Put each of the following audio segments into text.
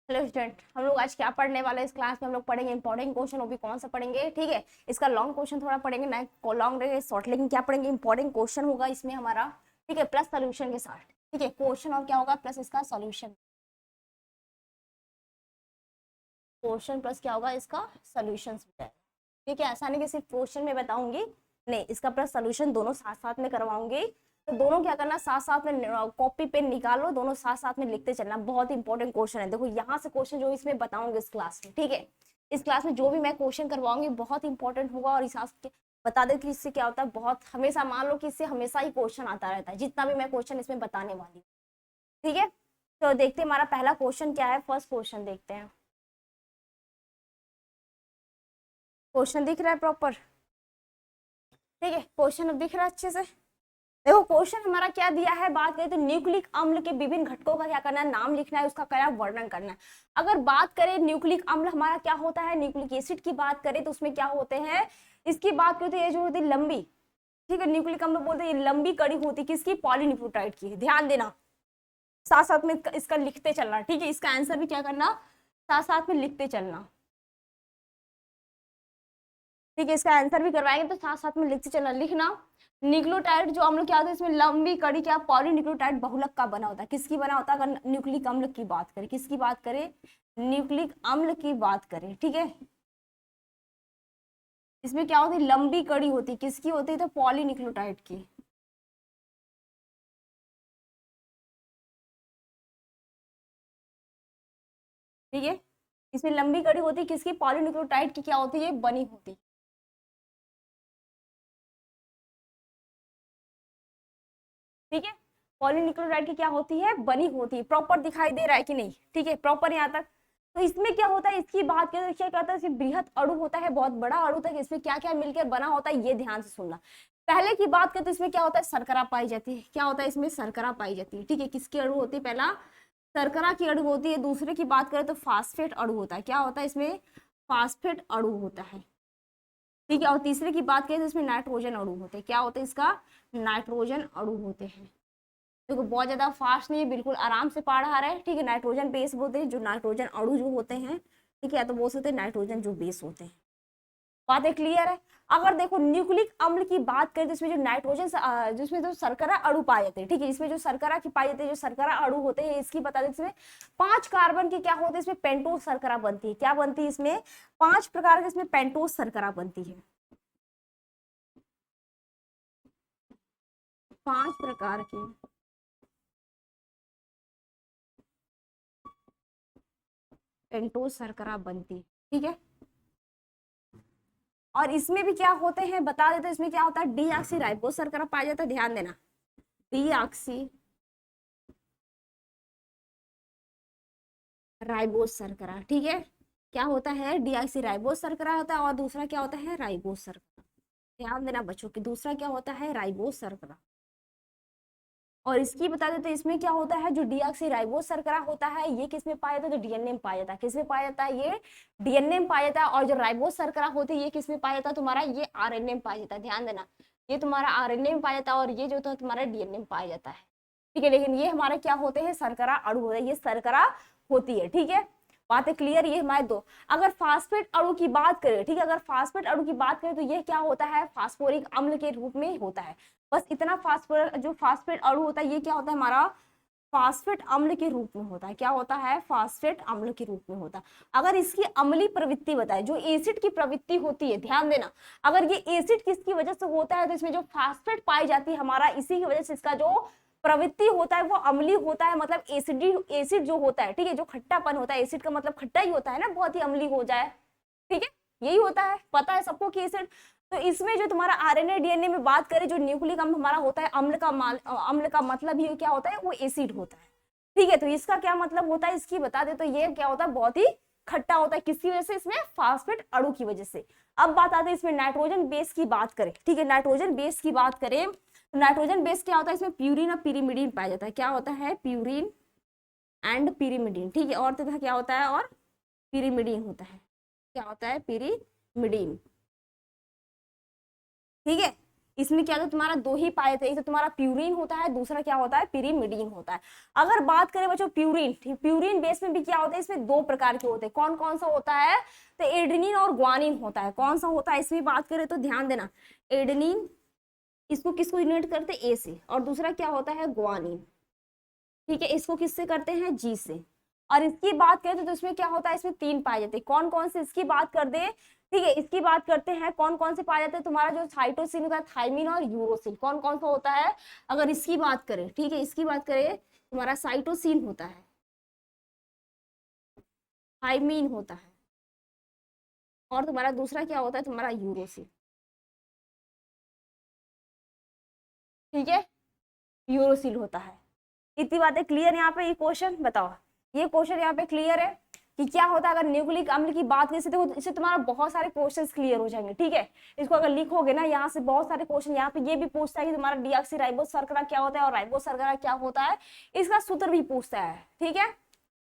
Hello student, हम लोग आज क्या पढ़ने वाले हैं? इस क्लास में हम लोग पढ़ेंगे इंपॉर्टेंट क्वेश्चन। वो भी कौन सा पढ़ेंगे? ठीक है, इसका लॉन्ग क्वेश्चन थोड़ा पढ़ेंगे, ना लॉन्ग रहेगा शॉर्ट, लेकिन क्या पढ़ेंगे? इंपॉर्टेंट क्वेश्चन होगा इसमें हमारा, ठीक है, प्लस सोल्यूशन के साथ। ठीक है, क्वेश्चन और क्या होगा प्लस इसका सोल्यूशन, क्वेश्चन प्लस क्या होगा इसका सोल्यूशन। ठीक है, ऐसा नहीं कि सिर्फ क्वेश्चन में बताऊंगी, नहीं, इसका प्लस सोल्यूशन दोनों साथ साथ में करवाऊंगी। तो दोनों क्या करना, साथ साथ में कॉपी पेन निकालो, दोनों साथ साथ में लिखते चलना। बहुत इंपॉर्टेंट क्वेश्चन है, देखो यहाँ से क्वेश्चन जो इसमें बताऊंगी इस क्लास में। ठीक है, इस क्लास में जो भी मैं क्वेश्चन करवाऊंगी बहुत इंपॉर्टेंट होगा, और हिसाब से बता दे कि इससे क्या होता है, बहुत हमेशा मान लो कि इससे हमेशा ही क्वेश्चन आता रहता है, जितना भी मैं क्वेश्चन इसमें बताने वाली हूँ। ठीक है, तो देखते हैं हमारा पहला क्वेश्चन क्या है। फर्स्ट क्वेश्चन देखते हैं। क्वेश्चन दिख रहा है प्रॉपर? ठीक है, क्वेश्चन अब दिख रहा है अच्छे से। देखो क्वेश्चन हमारा क्या दिया है, बात करें तो न्यूक्लिक अम्ल के विभिन्न घटकों का क्या करना है, नाम लिखना है, उसका क्या वर्णन करना है। अगर बात करें न्यूक्लिक अम्ल हमारा क्या होता है, न्यूक्लिक एसिड की बात करें तो उसमें क्या होते हैं, इसकी बात करें तो ये जो होती है लंबी, ठीक है, न्यूक्लिक अम्ल बोलते हैं ये लंबी कड़ी होती है, किसकी? पॉलीन्यूक्लियोटाइड की। ध्यान देना, साथ साथ में इसका लिखते चलना। ठीक है, इसका आंसर भी क्या करना, साथ साथ में लिखते चलना। ठीक है, इसका आंसर भी करवाएंगे तो साथ साथ में लिखते चलना, लिखना। न्यूक्लियोटाइड जो अम्ल क्या होता है, इसमें लंबी कड़ी क्या, पॉलीन्यूक्लियोटाइड बहुलक का बना होता है। किसकी बना होता है? अगर न्यूक्लिक अम्ल की बात करें, किसकी बात करें? न्यूक्लिक अम्ल की बात करें। ठीक है, इसमें क्या होती है, लंबी कड़ी होती है, किसकी होती है? तो पॉलीन्यूक्लियोटाइड की। ठीक है, इसमें लंबी कड़ी होती है, किसकी? पॉलीन्यूक्लियोटाइड की क्या होती है, बनी होती है। ठीक है, पॉलीन्यूक्लियोटाइड की क्या होती है, बनी होती है। प्रॉपर दिखाई दे रहा है कि नहीं? ठीक है, प्रॉपर यहाँ तक। तो इसमें क्या होता है, इसकी बात करें तो क्या होता है, इसमें बृहद अणु होता है, बहुत बड़ा अणु तक इसमें क्या क्या मिलकर बना होता है, ये ध्यान से सुनना। पहले की बात करें तो इसमें क्या होता है, शर्करा पाई जाती है। क्या होता है इसमें? शर्करा पाई जाती है। ठीक है, किसकी अणु होती है? पहला शर्करा की अणु होती है। दूसरे की बात करें तो फास्फेट अणु होता है। क्या होता है इसमें? फास्फेट अणु होता है। ठीक है, और तीसरे की बात करें तो इसमें नाइट्रोजन अणु होते हैं। क्या होते हैं इसका? नाइट्रोजन अणु होते हैं। देखो बहुत ज्यादा फास्ट नहीं है, बिल्कुल आराम से पढ़ आ रहा है। ठीक है, नाइट्रोजन बेस बोलते हैं जो नाइट्रोजन अणु जो होते हैं। ठीक है, या तो बोल सकते हैं नाइट्रोजन जो बेस होते हैं। बातें क्लियर है? अगर देखो न्यूक्लिक अम्ल की बात करें तो इसमें जो नाइट्रोजन जिसमें जो शर्करा अणु पाए जाते हैं, ठीक है, इसमें जो शर्करा की पाई जाती है, जो शर्करा अणु होते हैं, इसकी बता दें, इसमें 5 कार्बन की क्या होते हैं, इसमें पेंटोस शर्करा बनती है। क्या बनती है इसमें? 5 प्रकार के इसमें पेंटोस शर्करा बनती है। 5 प्रकार की पेंटोस शर्करा बनती है। ठीक है, और इसमें भी क्या होते हैं बता देते हैं, इसमें क्या होता है, डीऑक्सी राइबोस शर्करा पाया जाता है। ध्यान देना, डीऑक्सी राइबोस शर्करा। ठीक है, क्या होता है? डीऑक्सी राइबोस शर्करा होता है, और दूसरा क्या होता है? राइबोस शर्करा। ध्यान देना बच्चों की, दूसरा क्या होता है? राइबोस शर्करा। और इसकी बता देते हैं, इसमें क्या होता है, जो डीऑक्सी राइबोस शर्करा होता है ये किस में पाया जाता है? तो डीएनए में पाया जाता है। किस में पाया जाता है? ये डीएनए में पाया जाता है। और जो राइबोस शर्करा होती है ये किस में पाया जाता है? तुम्हारा ये आरएनए में पाया जाता है। ध्यान देना, ये तुम्हारा आरएनए में पाया जाता है, और ये जो तुम्हारा डीएनए में पाया जाता है। ठीक है, लेकिन ये हमारे क्या होते हैं? शर्करा अणु होते हैं, ये शर्करा होती है। ठीक है, बातें क्लियर? ये हमारे दो। अगर फास्फेट अणु की बात करें, ठीक है, अगर फास्फेट अणु की बात करें तो ये क्या होता है? फास्फोरिक अम्ल के रूप में होता है। बस इतना, फास्फोर जो फास्फेट अणु होता है ये क्या होता है हमारा? फास्फेट अम्ल के रूप में होता है। क्या होता है? फास्फेट अम्ल के रूप में होता है। अगर इसकी अम्लीय प्रवृत्ति बताए, जो एसिड की प्रवृत्ति होती है, ध्यान देना, अगर ये एसिड किसकी वजह से होता है तो इसमें जो फास्फेट पाई जाती है हमारा, इसी की वजह से इसका जो प्रवृत्ति होता है वो अम्लीय होता है, मतलब एसिड जो होता है, ठीक है, जो खट्टापन होता है, एसिड का मतलब खट्टा ही होता है ना, बहुत ही अम्लीय हो जाए। ठीक है, यही होता है, पता है सबको कि एसिड। तो इसमें जो तुम्हारा आरएनए डीएनए में बात करें, जो न्यूक्लिक अम्ल हमारा होता है, अम्ल का मतलब ही क्या होता है? वो एसिड होता है। ठीक है, तो इसका क्या मतलब होता है, इसकी बता दे तो ये क्या होता है? बहुत ही खट्टा होता है। किसकी वजह से? इसमें फास्फेट अणु की वजह से। अब बात आती है इसमें नाइट्रोजन बेस की बात करें। ठीक है, नाइट्रोजन बेस की बात करें तो नाइट्रोजन बेस क्या होता है? इसमें प्यूरिन और पिरीमिडीन पाया जाता है। क्या होता है? Purine and pyrimidine. ठीक है, और तथा क्या होता है? और पिरीमिडीन होता है। क्या होता है? पिरीमिडीन। ठीक है, इसमें क्या होता है तुम्हारा दो ही पाए थे, एक तो तुम्हारा प्यूरिन होता है, दूसरा क्या होता है पिरिमिडीन होता है। अगर बात करें बच्चों प्यूरिन, प्यूरिन बेस में भी क्या होता है, इसमें दो प्रकार के होते हैं। कौन कौन सा होता है, तो एडेनिन और ग्वानिन होता है। कौन सा होता है इसमें बात करें तो ध्यान देना, एडेनिन इसको किसको यूनिट करते हैं, ए से, और दूसरा क्या होता है ग्वानिन, ठीक है, इसको किससे करते हैं, जी से। और इसकी बात करें तो इसमें क्या होता है, इसमें तीन पाए जाते हैं। कौन कौन से इसकी बात कर दे, ठीक है, इसकी बात करते हैं कौन कौन से पाए जाते हैं, तुम्हारा जो साइटोसिन होता है, थाइमिन और यूरोसिल। कौन कौन सा होता है, अगर इसकी बात करें, ठीक है, इसकी बात करें, तुम्हारा साइटोसिन होता है, थाइमिन होता है, और तुम्हारा दूसरा क्या होता है, तुम्हारा यूरोसिल, ठीक है, यूरोसिल होता है। इतनी बातें क्लियर यहाँ पे, ये क्वेश्चन बताओ, ये क्वेश्चन यहाँ पे क्लियर है कि क्या होता है। अगर न्यूक्लिक अम्ल की बात करें तो इससे तुम्हारा बहुत सारे क्वेश्चंस क्लियर हो जाएंगे, ठीक है। इसको अगर लिखोगे ना, यहाँ से बहुत सारे क्वेश्चन, यहाँ पे ये भी पूछता है कि तुम्हारा डीऑक्सी शर्करा क्या होता है और राइबोस शर्करा क्या होता है, इसका सूत्र भी पूछता है, ठीक है।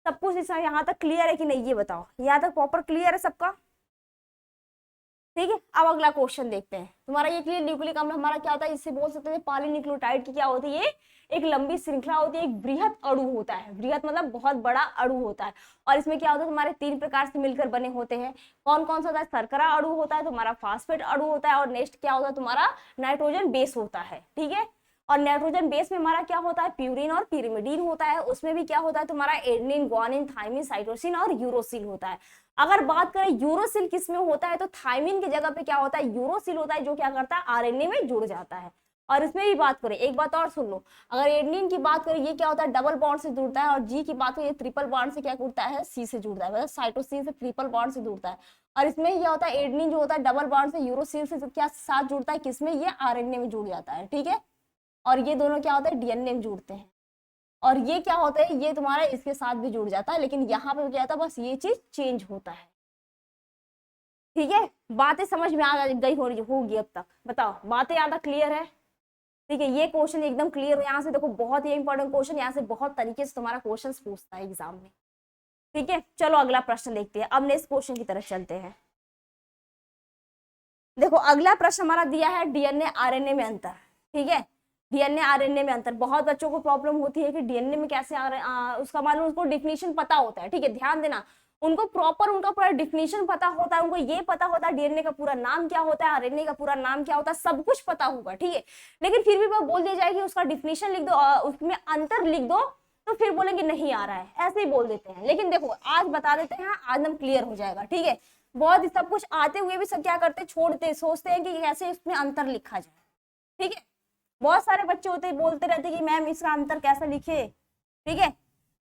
सब कुछ इसका यहाँ तक क्लियर है कि नहीं, ये बताओ, यहाँ तक प्रॉपर क्लियर है सबका, ठीक है। अब अगला क्वेश्चन देखते हैं। तुम्हारा ये क्लियर, न्यूक्लिक अम्ल हमारा क्या होता है, इससे बोल सकते हैं पॉलीन्यूक्लियोटाइड की क्या होती है, एक लंबी श्रृंखला होती है, एक बृहद अणु होता है। बृहद मतलब बहुत बड़ा अणु होता है, और इसमें क्या होता है, तुम्हारे तीन प्रकार से मिलकर बने होते हैं। कौन कौन सा होता है, शर्करा अणु होता है, तुम्हारा फास्फेट अणु होता है, और नेक्स्ट क्या होता है, तुम्हारा नाइट्रोजन बेस होता है, ठीक है। और नाइट्रोजन बेस में हमारा क्या होता है, प्यूरिन और पिरिमिडीन होता है। उसमें भी क्या होता है, तुम्हारा एडेनिन, ग्वानिन, थाइमिन, साइटोसिन और यूरोसिल होता है। अगर बात करें यूरोसिल किस में होता है, तो थाइमिन की जगह पे क्या होता है, यूरोसिल होता है, जो क्या करता है, आरएनए में जुड़ जाता है। और इसमें भी बात करें, एक बात और सुन लो, अगर एडेनिन की बात करें, ये क्या होता है, डबल बॉन्ड से जुड़ता है, और जी की बात करें, ये ट्रिपल बॉन्ड से क्या जुड़ता है, सी से जुड़ता है, मतलब साइटोसिन से ट्रिपल बॉन्ड से जुड़ता है। और इसमें क्या होता है, एडेनिन जो होता है डबल बॉन्ड से यूरोसिल से क्या साथ जुड़ता है, किसमें, ये आरएनए में जुड़ जाता है, ठीक है। और ये दोनों क्या होता है, डीएनए में जुड़ते हैं। और ये क्या होता है, ये तुम्हारा इसके साथ भी जुड़ जाता है, लेकिन यहाँ पे क्या होता है, बस ये चीज चेंज होता है, ठीक है। बातें समझ में आ गई होगी अब तक, बताओ, बातें यहाँ तक क्लियर है, ठीक है। ये क्वेश्चन एकदम क्लियर हो, यहाँ से देखो बहुत ही इंपॉर्टेंट क्वेश्चन, यहाँ से बहुत तरीके से तुम्हारा क्वेश्चन पूछता है एग्जाम में, ठीक है। चलो अगला प्रश्न देखते हैं, अब नेक्स्ट क्वेश्चन की तरफ चलते हैं। देखो अगला प्रश्न हमारा दिया है, डीएनए आरएनए में अंतर, ठीक है। डीएनए आरएनए में अंतर, बहुत बच्चों को प्रॉब्लम होती है कि डीएनए में कैसे उसका मालूम, उसको डिफिनीशन पता होता है, ठीक है, ध्यान देना, उनको प्रॉपर उनका पूरा डिफिनीशन पता होता है, उनको ये पता होता है डीएनए का पूरा नाम क्या होता है, आरएनए का पूरा नाम क्या होता है, सब कुछ पता होगा, ठीक है। लेकिन फिर भी वो बोल दिया जाए कि उसका डिफिनीशन लिख दो, उसमें अंतर लिख दो, तो फिर बोलेंगे नहीं आ रहा है, ऐसे ही बोल देते हैं। लेकिन देखो आज बता देते हैं, आज हम क्लियर हो जाएगा, ठीक है। बहुत सब कुछ आते हुए भी सब क्या करते, छोड़ते, सोचते हैं कि कैसे इसमें अंतर लिखा जाए, ठीक है। बहुत सारे बच्चे होते बोलते रहते कि मैम इसका अंतर कैसे लिखे, ठीक है।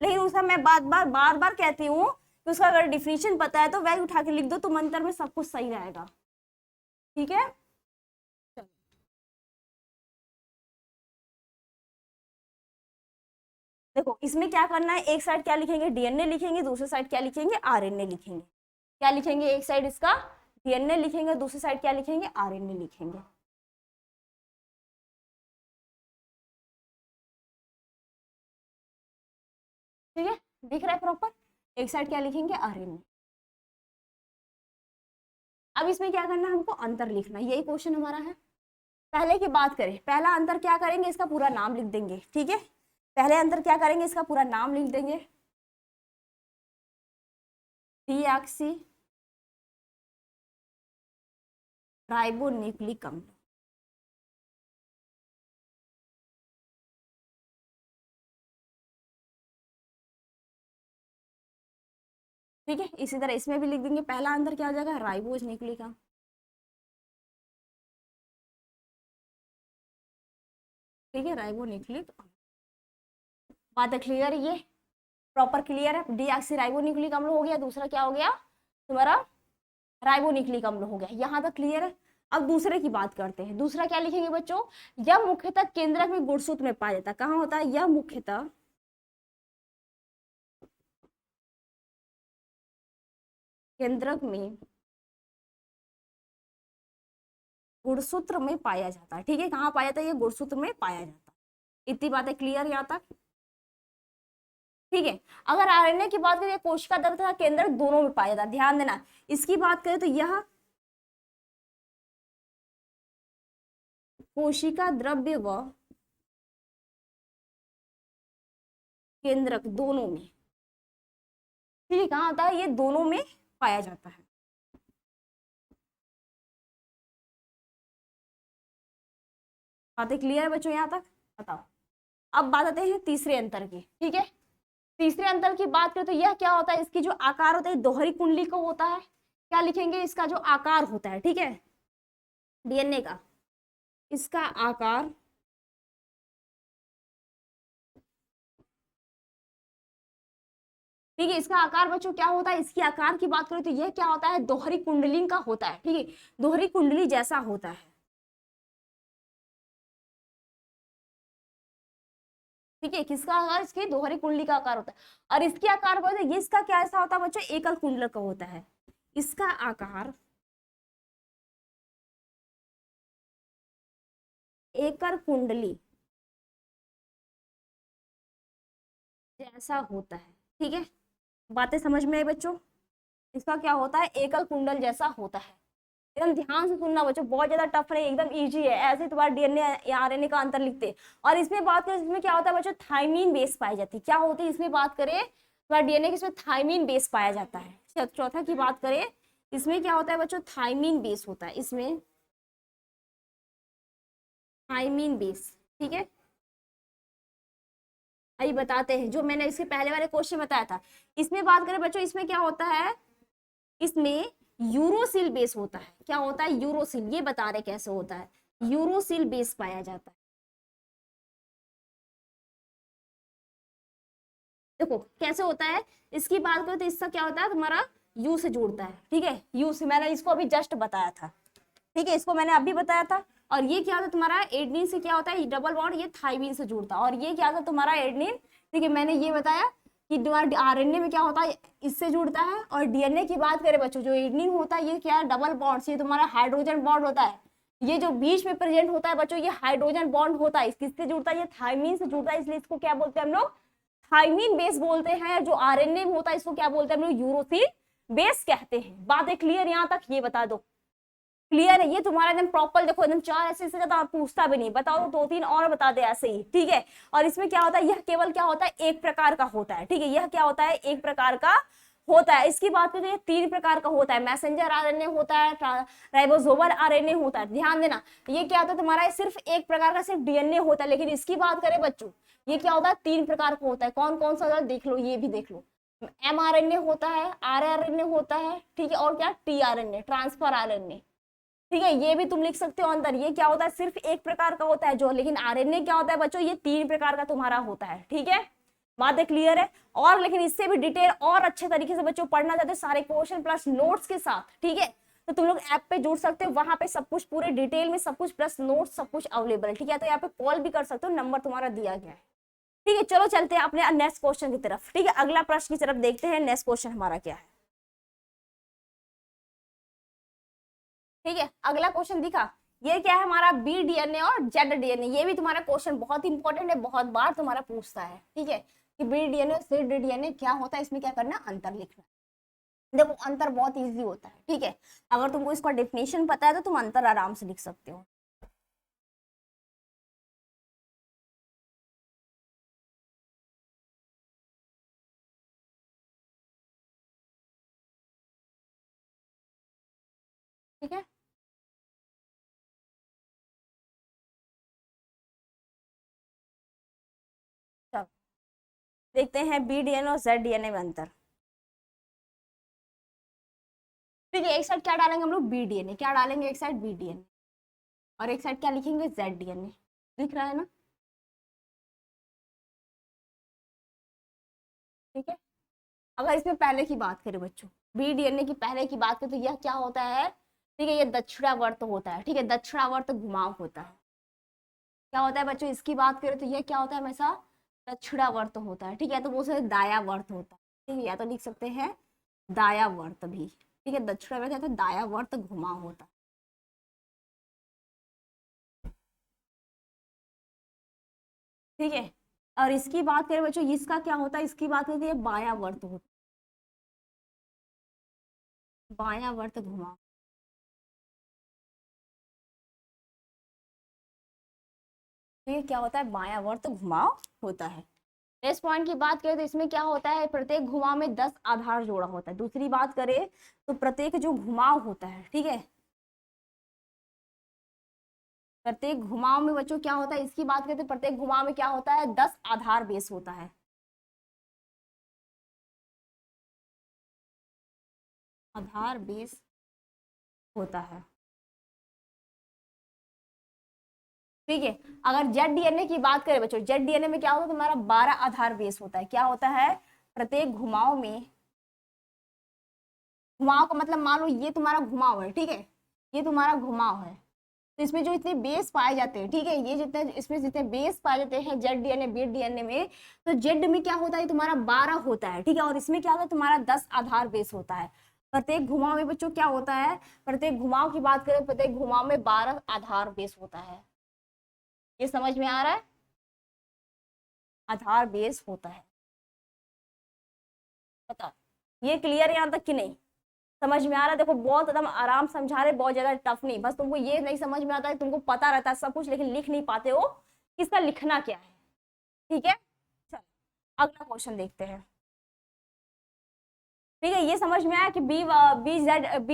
लेकिन उसका मैं बार बार कहती हूँ कि उसका अगर डिफिनीशन पता है तो वैल्यू उठा के लिख दो, तो अंतर में सब कुछ सही रहेगा, ठीक है। देखो इसमें क्या करना है, एक साइड क्या लिखेंगे, डीएनए लिखेंगे, दूसरी साइड क्या लिखेंगे, आरएनए लिखेंगे। क्या लिखेंगे, एक साइड इसका डीएनए लिखेंगे, दूसरी साइड क्या लिखेंगे, आरएनए लिखेंगे, ठीक है। दिख रहा है प्रॉपर, एक साइड क्या लिखेंगे, आरएनए। अब इसमें क्या करना है, हमको अंतर लिखना, यही क्वेश्चन हमारा है। पहले की बात करें, पहला अंतर क्या करेंगे, इसका पूरा नाम लिख देंगे, ठीक है। पहले अंतर क्या करेंगे, इसका पूरा नाम लिख देंगे, डीऑक्सी राइबोन्यूक्लिक अम्ल, ठीक है। इसी तरह इसमें भी लिख देंगे, पहला अंतर क्या हो जाएगा, राइबोज न्यूक्लिक अम्ल, ठीक है, राइबोन्यूक्लिक अम्ल। बात क्लियर है, ये प्रॉपर क्लियर है। डीऑक्सी राइबोन्यूक्लिक अम्ल हो गया, दूसरा क्या हो गया तुम्हारा, राइबोन्यूक्लिक अम्ल हो गया, यहाँ तक क्लियर है। अब दूसरे की बात करते हैं, दूसरा क्या लिखेंगे बच्चों, यह मुख्यतः केंद्रक में गुणसूत्र में पाया जाता है। कहाँ होता है, यह मुख्यतः केंद्रक में गुणसूत्र में पाया जाता है, ठीक है। कहाँ पाया जाता है, ये गुणसूत्र में पाया जाता है। इतनी बातें क्लियर यहाँ तक, ठीक है। अगर आरएनए की बात करें, कोशिका द्रव्य तथा केंद्रक दोनों में पाया जाता है, ध्यान देना। इसकी बात करें तो यह कोशिका द्रव्य व केंद्रक दोनों में, ठीक है, कहाँ होता है, ये दोनों में पाया जाता है। बातें क्लियर है बच्चों यहाँ तक? बताओ। अब बात आते हैं तीसरे अंतर की, ठीक है। तीसरे अंतर की बात करें तो यह क्या होता है, इसकी जो आकार होता है दोहरी कुंडली का होता है। क्या लिखेंगे, इसका जो आकार होता है, ठीक है, डीएनए का, इसका आकार ठीक है, इसका आकार बच्चों क्या होता है, इसकी आकार की बात करें तो यह क्या होता है, दोहरी कुंडली का होता है, ठीक है, दोहरी कुंडली जैसा होता है, ठीक है। किसका आकार, इसकी दोहरी कुंडली का आकार होता है। और इसकी आकार बोलते हैं, ये इसका क्या ऐसा होता है बच्चों, एकल कुंडल का होता है। इसका आकार एकल कुंडली जैसा होता है, ठीक है। बातें समझ में आई बच्चों? इसका क्या होता है, एकल कुंडल जैसा होता है। एकदम ध्यान से सुनना बच्चों, बहुत ज्यादा टफ नहीं, एकदम इजी है। ऐसे तुम्हारा डीएनए या आरएनए का अंतर लिखते हैं। और इसमें बात करें, इसमें क्या होता है बच्चों, थायमीन बेस पाई जाती है। क्या होती है इसमें बात करें, तुम्हारा डीएनए इसमें थायमीन बेस पाया जाता है। चौथा की बात करें, इसमें क्या होता है बच्चों, थायमीन बेस होता है, इसमें थायमीन बेस, ठीक है। अभी बताते हैं, जो मैंने इसके पहले वाले क्वेश्चन बताया था। इसमें बात करें बच्चों, इसमें क्या होता है, इसमें यूरोसिल बेस होता है। क्या होता है, यूरोसिल, ये बता रहे कैसे होता है, यूरोसिल बेस पाया जाता है। देखो कैसे होता है, इसकी बात करें तो इसका क्या होता है, तुम्हारा यू से जुड़ता है, ठीक है, यू से, मैंने इसको अभी जस्ट बताया था, ठीक है, इसको मैंने अभी बताया था। और ये क्या होता है तुम्हारा, एडेनिन से क्या होता है, डबल बॉन्ड, ये थाइमिन से जुड़ता है। और ये क्या होता है तुम्हारा एडेनिन, ठीक है, मैंने ये बताया कि आरएनए में क्या होता है, इससे जुड़ता है। और डीएनए की बात करें बच्चों, जो एडेनिन होता है ये क्या है, डबल बॉन्ड, ये तुम्हारा हाइड्रोजन बॉन्ड होता है। ये जो बीच में प्रेजेंट होता है बच्चों, ये हाइड्रोजन बॉन्ड होता है, किससे जुड़ता है, ये थाइमिन से जुड़ता है, इसलिए इसको क्या बोलते हैं हम लोग, थाइमिन बेस बोलते हैं। जो आरएनए में होता है इसको क्या बोलते हैं हम लोग, यूरोसिल बेस कहते हैं। बातें क्लियर यहाँ तक, ये बता दो क्लियर है? ये तुम्हारा एकदम प्रॉपर, देखो एकदम चार ऐसे से ज्यादा पूछता भी नहीं, बताओ तो दो तीन और बता दे ऐसे ही, ठीक है। और इसमें क्या होता है, यह केवल क्या होता है, एक प्रकार का होता है, ठीक है, यह क्या होता है, एक प्रकार का होता है। इसकी बात करें तो ये तीन प्रकार का होता है, मैसेंजर आरएनए होता है, राइबोसोमल आरएनए होता है। ध्यान देना, ये क्या होता है तुम्हारा, सिर्फ एक प्रकार का सिर्फ डीएनए होता है। लेकिन इसकी बात करें बच्चों, ये क्या होता है, तीन प्रकार का होता है। कौन कौन सा देख लो, ये भी देख लो, एमआरएनए होता है, आरआरएनए होता है, ठीक है, और क्या, टीआरएनए, ट्रांसफर आरएनए, ठीक है, ये भी तुम लिख सकते हो अंदर। ये क्या होता है, सिर्फ एक प्रकार का होता है जो, लेकिन आरएनए क्या होता है बच्चों, ये तीन प्रकार का तुम्हारा होता है, ठीक है। बातें क्लियर है? और लेकिन इससे भी डिटेल और अच्छे तरीके से बच्चों पढ़ना चाहते हो सारे क्वेश्चन प्लस नोट्स के साथ, ठीक है, तो तुम लोग ऐप पे जुड़ सकते हो, वहां पे सब कुछ पूरे डिटेल में सब कुछ प्लस नोट्स सब कुछ अवेलेबल है, ठीक है। तो यहाँ पे कॉल भी कर सकते हो, नंबर तुम्हारा दिया गया है, ठीक है। चलो चलते हैं अपने नेक्स्ट क्वेश्चन की तरफ, ठीक है, अगला प्रश्न की तरफ देखते हैं, नेक्स्ट क्वेश्चन हमारा क्या है, ठीक है। अगला क्वेश्चन दिखा, ये क्या है हमारा, बी डीएनए और जेड डीएनए। ये भी तुम्हारा क्वेश्चन बहुत इंपॉर्टेंट है, बहुत बार तुम्हारा पूछता है, ठीक है, कि बी डीएनए और जेड डीएनए क्या होता है, इसमें क्या करना, अंतर लिखना। देखो अंतर बहुत इजी होता है, ठीक है, अगर तुमको इसका डेफिनेशन पता है तो तुम अंतर आराम से लिख सकते हो। ठीक है, चलो देखते हैं बी डीएनए और जेड डीएनए में अंतर। ठीक है, एक साइड क्या डालेंगे हम लोग, बी डीएनए, क्या डालेंगे, एक साइड बी डीएनए और एक साइड क्या लिखेंगे, जेड डीएनए। दिख रहा है ना, ठीक है। अगर इसमें पहले की बात करें बच्चों, बी डीएनए की पहले की बात करें तो यह क्या होता है, ठीक है, ये दक्षिणावर्त होता है, ठीक है, दक्षिणावर्त घुमाव होता है। क्या होता है बच्चों, इसकी बात करें तो यह क्या होता है, हमेशा दक्षिणावर्त होता है, ठीक है, तो वो से दायावर्त होता है, ठीक है, या तो लिख सकते हैं दायावर्त भी, ठीक है, दक्षिणावर्त या तो दायावर्त घुमाव होता है, ठीक है। और इसकी बात करें बच्चों, इसका क्या होता है, इसकी बात करें तो ये बायावर्त होता है, बायावर्त घुमाव, तो ये क्या होता है, बायावर्त घुमाव होता है। नेक्स्ट पॉइंट की बात करें तो इसमें क्या होता है, प्रत्येक घुमाव में 10 आधार जोड़ा होता है। दूसरी बात करें तो प्रत्येक जो घुमाव होता है, ठीक है, प्रत्येक घुमाव में बच्चों क्या होता है, इसकी बात करते हैं, प्रत्येक घुमाव में क्या होता है, 10 आधार बेस होता है। आधार बेस होता है, ठीक है। अगर जेड डीएनए की बात करें बच्चों, जेड डीएनए में क्या होता है, तुम्हारा 12 आधार बेस होता है। क्या होता है, प्रत्येक घुमाव में, घुमाव का मतलब मान लो ये तुम्हारा घुमाव है, ठीक है, ये तुम्हारा घुमाव है, तो इसमें जो इतने बेस पाए जाते हैं, ठीक है, ये जितने इसमें जितने बेस पाए जाते हैं जेड डीएनए बी डीएनए में, तो जेड में क्या होता है, तुम्हारा 12 होता है, ठीक है, और इसमें क्या होता है, तुम्हारा 10 आधार बेस होता है। प्रत्येक घुमाव में बच्चों क्या होता है, प्रत्येक घुमाव की बात करें, प्रत्येक घुमाव में 12 आधार बेस होता है। ये समझ में आ रहा है, आधार बेस होता है। बता, ये क्लियर है यहाँ तक कि नहीं, समझ में आ रहा है? देखो बहुत एकदम आराम समझा रहे, बहुत ज्यादा टफ नहीं, बस तुमको ये नहीं समझ में आता है, तुमको पता रहता है सब कुछ लेकिन लिख नहीं पाते हो किसका लिखना क्या है, ठीक है। चलो अगला क्वेश्चन देखते हैं, ठीक है। ये समझ में आया कि बी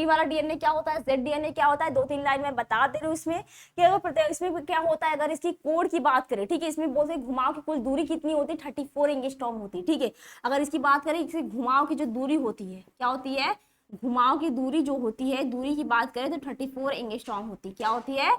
वाला डीएनए क्या होता है, जेड डीएनए क्या होता है, 2-3 लाइन में बता दे रही हूँ इसमें कि अगर प्रत्येक इसमें क्या होता है, अगर इसकी कोड की बात करें, ठीक है, इसमें बोलते हैं घुमाव की कुल दूरी कितनी होती है, 34 एंगस्ट्रॉम होती है, ठीक है। अगर इसकी बात करें, इसी घुमाव की जो दूरी होती है, क्या होती है, घुमाव की दूरी जो होती है, दूरी की बात करें तो 34 एंगस्ट्रॉम होती है। क्या होती है,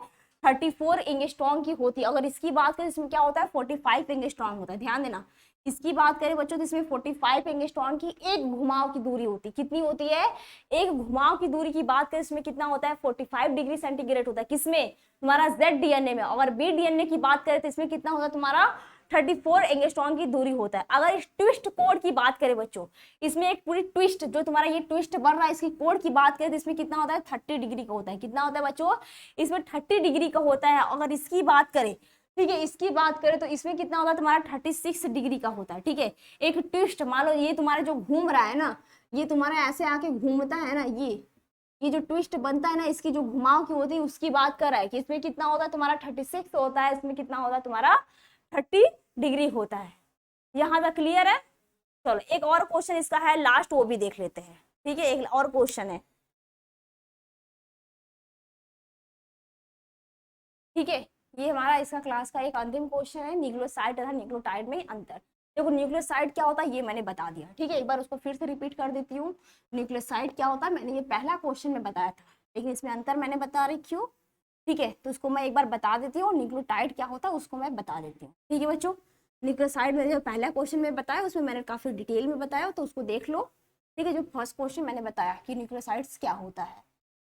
34 एंगस्ट्रॉम की होती है। अगर इसकी बात करें, इसमें क्या होता है, 45 एंगस्ट्रॉम होता है, ध्यान देना। इसकी बात करें बच्चों तो इसमें 45 एंगस्ट्रॉम की एक घुमाव की दूरी होती है। कितनी होती है, एक घुमाव की दूरी की बात करें, इसमें कितना होता है, 45 डिग्री सेंटीग्रेड होता है। किसमें, तुम्हारा जेड डीएनए में। अगर बी डीएनए की बात करें तो इसमें कितना होता है, तुम्हारा 34 एंगस्ट्रॉम की दूरी होता है। अगर इस ट्विस्ट कोड की बात करें बच्चों, इसमें एक पूरी ट्विस्ट जो तुम्हारा ये ट्विस्ट बन रहा है, इसकी कोड की बात करें तो इसमें कितना होता है, 30 डिग्री का होता है। कितना होता है बच्चों, इसमें 30 डिग्री का होता है। अगर इसकी बात करें, ठीक है, इसकी बात करें तो इसमें कितना होता है, तुम्हारा 36 डिग्री का होता है, ठीक है। एक ट्विस्ट, मान लो ये तुम्हारा जो घूम रहा है ना, ये तुम्हारा ऐसे आके घूमता है ना, ये जो ट्विस्ट बनता है ना, इसकी जो घुमाव की होती है उसकी बात कर रहा है कि इसमें कितना होता है, तुम्हारा 36 होता है, इसमें कितना होता है, तुम्हारा 30 डिग्री होता है। यहाँ तक क्लियर है। चलो एक और क्वेश्चन इसका है लास्ट, वो भी देख लेते हैं, ठीक है। एक और क्वेश्चन है, ठीक है, ये हमारा इसका क्लास का एक अंतिम क्वेश्चन है, न्यूक्लियोसाइड तथा न्यूक्लियोटाइड में अंतर। देखो न्यूक्लियोसाइड क्या होता है ये मैंने बता दिया, ठीक है, एक बार उसको फिर से रिपीट कर देती हूँ। न्यूक्लियोसाइड क्या होता है, मैंने ये पहला क्वेश्चन में बताया था, लेकिन इसमें अंतर मैंने बता रखी हूँ, ठीक है, तो उसको मैं एक बार बता देती हूँ। न्यूक्लियोटाइड क्या होता है उसको मैं बता देती हूँ, ठीक है बच्चों। न्यूक्लियोसाइड में जो पहला क्वेश्चन में बताया उसमें मैंने काफी डिटेल में बताया, तो उसको देख लो, ठीक है। जो फर्स्ट क्वेश्चन मैंने बताया कि न्यूक्लियोसाइड्स क्या होता है,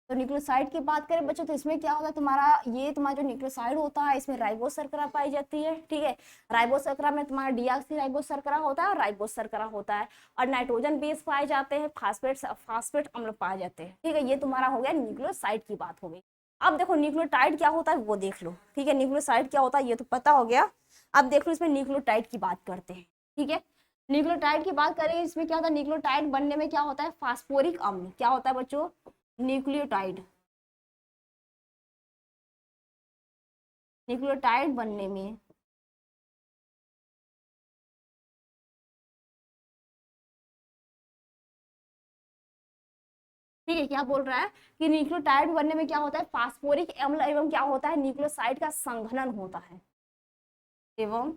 तो न्यूक्लियोसाइड की बात करें बच्चों तो इसमें क्या होता है, तुम्हारा ये तुम्हारा जो न्यूक्लियोसाइड होता है इसमें राइबोस शर्करा पाई जाती है, ठीक है। राइबोस शर्करा में तुम्हारा डीऑक्सी राइबोस शर्करा होता है और राइबोस शर्करा होता है, और नाइट्रोजन बेस पाए जाते हैं, फास्फेट अम्ल पाए जाते हैं, ठीक है। ये तुम्हारा हो गया न्यूक्लियोसाइड की बात हो गई। अब देखो न्यूक्लियोटाइड क्या होता है वो देख लो, ठीक है। न्यूक्लियोसाइड क्या होता है ये तो पता हो गया, अब देख लो इसमें न्यूक्लियोटाइड की बात करते हैं, ठीक है। न्यूक्लियोटाइड की बात करें, इसमें क्या होता है, न्यूक्लियोटाइड बनने में क्या होता है, फास्फोरिक अम्ल क्या होता है बच्चों, न्यूक्लियोटाइड, न्यूक्लियोटाइड बनने में ठीक है, क्या बोल रहा है कि न्यूक्लियोटाइड बनने में क्या होता है, फास्फोरिक अम्ल एवं क्या होता है, न्यूक्लियोसाइड का संघनन होता है, एवं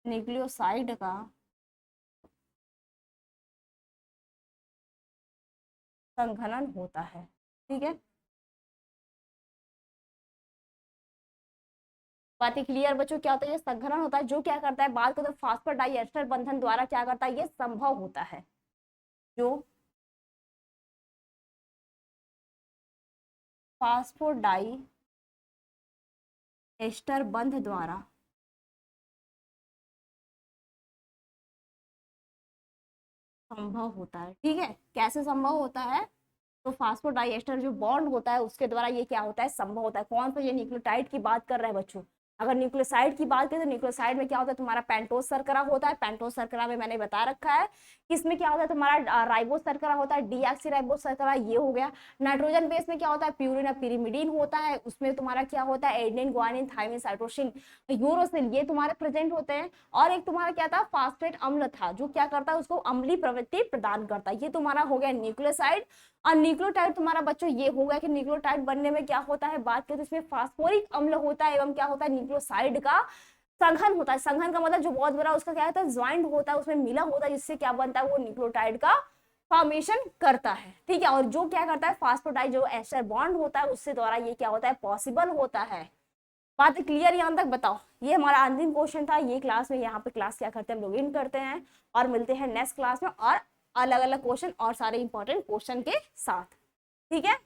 न्यूक्लियोसाइड का संघनन होता है, ठीक है। बातें क्लियर बच्चों, क्या होता है, ये संघनन होता है जो क्या करता है, बात करते हैं फास्फोडाइएस्टर बंधन द्वारा क्या करता है, ये संभव होता है, जो फास्फोडाइएस्टर बंध द्वारा संभव होता है, ठीक है। कैसे संभव होता है, तो फास्फोडाइएस्टर जो बॉन्ड होता है उसके द्वारा ये क्या होता है, संभव होता है। कौन सा, ये न्यूक्लियोटाइड की बात कर रहे हैं बच्चों, अगर न्यूक्लियोसाइड की बात करें तो न्यूक्लियोसाइड में क्या होता है, तुम्हारा पेंटोज शर्करा होता है। पेंटोज शर्करा में मैंने बता रखा है कि इसमें क्या होता है, तुम्हारा राइबोज शर्करा होता है, डीऑक्सीराइबोज शर्करा, ये हो गया। नाइट्रोजन बेस में क्या होता है, प्यूरिन और पिरिमिडीन होता है। उसमें तुम्हारा क्या होता है, adenine, guanine, thymine, cytosine, uracil, ये तुम्हारे प्रेजेंट होते हैं। और एक तुम्हारा क्या था, फास्फेट अम्ल था, जो क्या करता है, उसको अम्लीय प्रवृत्ति प्रदान करता है। ये तुम्हारा हो गया न्यूक्लियोसाइड। और न्यूक्लियोटाइड तुम्हारा बच्चों ये हो गया कि न्यूक्लियोटाइड बनने में क्या होता है, बात करें तो इसमें फास्फोरिक अम्ल होता है एवं क्या होता है, न्यूक्लियोसाइड का संघन होता है। संघन का मतलब जो बहुत बड़ा उसका क्या होता है, ज्वाइंट होता है, उसमें मिला होता है, जिससे क्या बनता है, वो न्यूक्लियोटाइड का फॉर्मेशन करता है। ठीक है, और जो क्या करता है, फास्फोटाइड जो एस्टर बॉन्ड होता है, उससे द्वारा ये क्या होता है, पॉसिबल होता है। बात क्लियर यहाँ तक? बताओ, ये हमारा अंतिम क्वेश्चन था। ये क्लास में यहाँ पे क्लास क्या करते हैं, हम लोग इन करते हैं और मिलते हैं नेक्स्ट क्लास में और अलग अलग क्वेश्चन और सारे इंपॉर्टेंट क्वेश्चन के साथ। ठीक है।